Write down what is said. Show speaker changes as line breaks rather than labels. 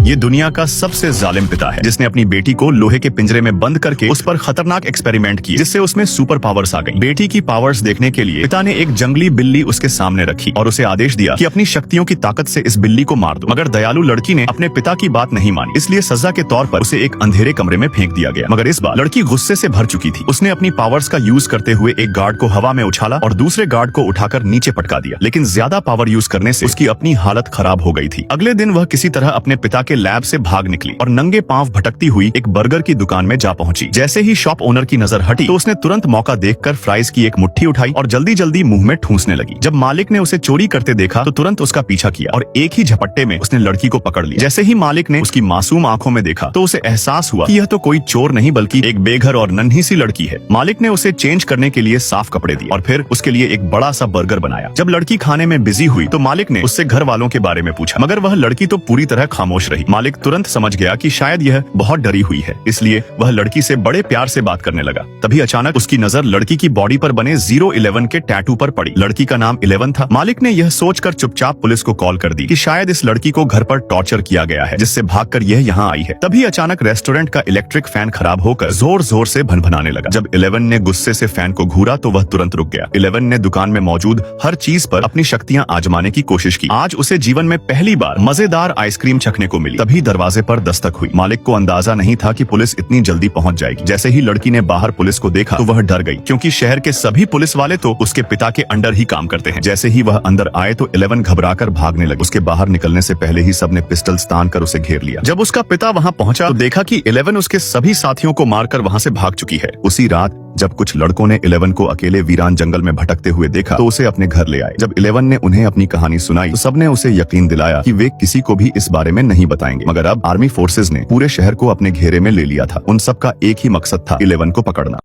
ये दुनिया का सबसे जालिम पिता है जिसने अपनी बेटी को लोहे के पिंजरे में बंद करके उस पर खतरनाक एक्सपेरिमेंट किए जिससे उसमें सुपर पावर्स आ गई। बेटी की पावर्स देखने के लिए पिता ने एक जंगली बिल्ली उसके सामने रखी और उसे आदेश दिया कि अपनी शक्तियों की ताकत से इस बिल्ली को मार दो। मगर दयालु लड़की ने अपने पिता की बात नहीं मानी, इसलिए सजा के तौर पर उसे एक अंधेरे कमरे में फेंक दिया गया। मगर इस बार लड़की गुस्से से भर चुकी थी। उसने अपनी पावर्स का यूज करते हुए एक गार्ड को हवा में उछाला और दूसरे गार्ड को उठाकर नीचे पटका दिया, लेकिन ज्यादा पावर यूज करने से उसकी अपनी हालत खराब हो गई थी। अगले दिन वह किसी तरह अपने पिता के लैब से भाग निकली और नंगे पांव भटकती हुई एक बर्गर की दुकान में जा पहुंची। जैसे ही शॉप ओनर की नजर हटी तो उसने तुरंत मौका देखकर फ्राइज की एक मुट्ठी उठाई और जल्दी जल्दी मुंह में ठूंसने लगी। जब मालिक ने उसे चोरी करते देखा तो तुरंत उसका पीछा किया और एक ही झपट्टे में उसने लड़की को पकड़ लिया। जैसे ही मालिक ने उसकी मासूम आंखों में देखा तो उसे एहसास हुआ कि यह तो कोई चोर नहीं बल्कि एक बेघर और नन्ही सी लड़की है। मालिक ने उसे चेंज करने के लिए साफ कपड़े दिए और फिर उसके लिए एक बड़ा सा बर्गर बनाया। जब लड़की खाने में बिजी हुई तो मालिक ने उससे घर वालों के बारे में पूछा, मगर वह लड़की तो पूरी तरह खामोश रही। मालिक तुरंत समझ गया कि शायद यह बहुत डरी हुई है, इसलिए वह लड़की से बड़े प्यार से बात करने लगा। तभी अचानक उसकी नजर लड़की की बॉडी पर बने 011 के टैटू पर पड़ी। लड़की का नाम 11 था। मालिक ने यह सोचकर चुपचाप पुलिस को कॉल कर दी कि शायद इस लड़की को घर पर टॉर्चर किया गया है, जिससे भागकर यह यहाँ आई है। तभी अचानक रेस्टोरेंट का इलेक्ट्रिक फैन खराब होकर जोर जोर से भनभनाने लगा। जब 11 ने गुस्से से फैन को घूरा तो वह तुरंत रुक गया। 11 ने दुकान में मौजूद हर चीज पर अपनी शक्तियां आजमाने की कोशिश की। आज उसे जीवन में पहली बार मजेदार आइसक्रीम चखने को मिली। तभी दरवाजे पर दस्तक हुई। मालिक को अंदाजा नहीं था कि पुलिस इतनी जल्दी पहुंच जाएगी। जैसे ही लड़की ने बाहर पुलिस को देखा तो वह डर गई, क्योंकि शहर के सभी पुलिस वाले तो उसके पिता के अंडर ही काम करते हैं। जैसे ही वह अंदर आए तो 11 घबराकर भागने लगी। उसके बाहर निकलने से पहले ही सबने पिस्टल्स तान कर उसे घेर लिया। जब उसका पिता वहां पहुंचा तो देखा कि 11 उसके सभी साथियों को मारकर वहां से भाग चुकी है। उसी रात जब कुछ लड़कों ने 11 को अकेले वीरान जंगल में भटकते हुए देखा तो उसे अपने घर ले आए। जब 11 ने उन्हें अपनी कहानी सुनाई तो सबने उसे यकीन दिलाया कि वे किसी को भी इस बारे में नहीं बताएंगे। मगर अब आर्मी फोर्सेज ने पूरे शहर को अपने घेरे में ले लिया था। उन सबका एक ही मकसद था, 11 को पकड़ना।